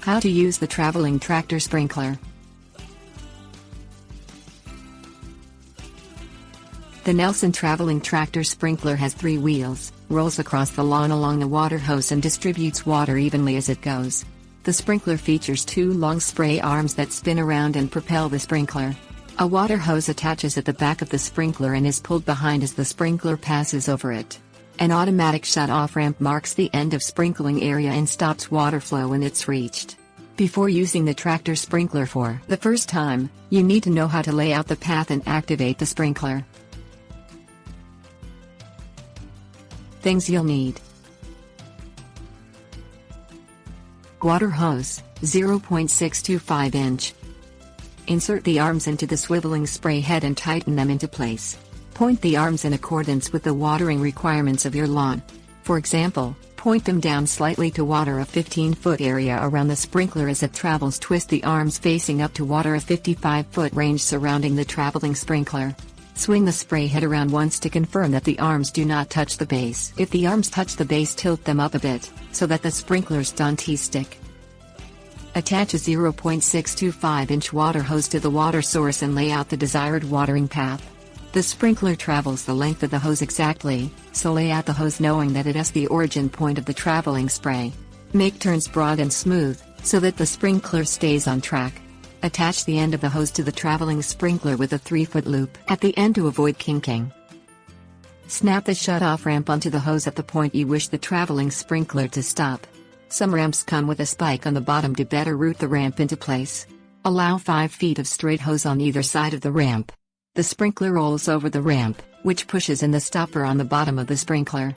How to use the traveling tractor sprinkler. The Nelson traveling tractor sprinkler has 3 wheels, rolls across the lawn along the water hose and distributes water evenly as it goes. The sprinkler features 2 long spray arms that spin around and propel the sprinkler. A water hose attaches at the back of the sprinkler and is pulled behind as the sprinkler passes over it. An automatic shut-off ramp marks the end of sprinkling area and stops water flow when it's reached. Before using the tractor sprinkler for the first time, you need to know how to lay out the path and activate the sprinkler. Things you'll need: water hose, 0.625 inch. Insert the arms into the swiveling spray head and tighten them into place. Point the arms in accordance with the watering requirements of your lawn. For example, point them down slightly to water a 15-foot area around the sprinkler as it travels. Twist the arms facing up to water a 55-foot range surrounding the traveling sprinkler. Swing the spray head around once to confirm that the arms do not touch the base. If the arms touch the base, tilt them up a bit, so that the sprinklers don't stick. Attach a 0.625 inch water hose to the water source and lay out the desired watering path. The sprinkler travels the length of the hose exactly, so lay out the hose knowing that it is the origin point of the traveling spray. Make turns broad and smooth, so that the sprinkler stays on track. Attach the end of the hose to the traveling sprinkler with a 3-foot loop at the end to avoid kinking. Snap the shut-off ramp onto the hose at the point you wish the traveling sprinkler to stop. Some ramps come with a spike on the bottom to better route the ramp into place. Allow 5 feet of straight hose on either side of the ramp. The sprinkler rolls over the ramp, which pushes in the stopper on the bottom of the sprinkler.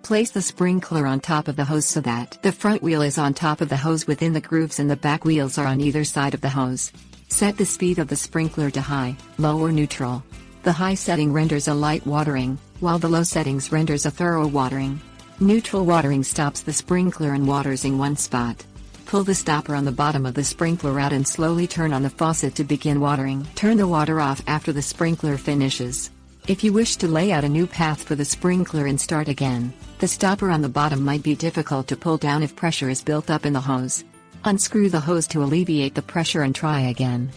Place the sprinkler on top of the hose so that the front wheel is on top of the hose within the grooves and the back wheels are on either side of the hose. Set the speed of the sprinkler to high, low or neutral. The high setting renders a light watering, while the low settings renders a thorough watering. Neutral watering stops the sprinkler and waters in one spot. Pull the stopper on the bottom of the sprinkler out and slowly turn on the faucet to begin watering. Turn the water off after the sprinkler finishes. If you wish to lay out a new path for the sprinkler and start again, the stopper on the bottom might be difficult to pull down if pressure is built up in the hose. Unscrew the hose to alleviate the pressure and try again.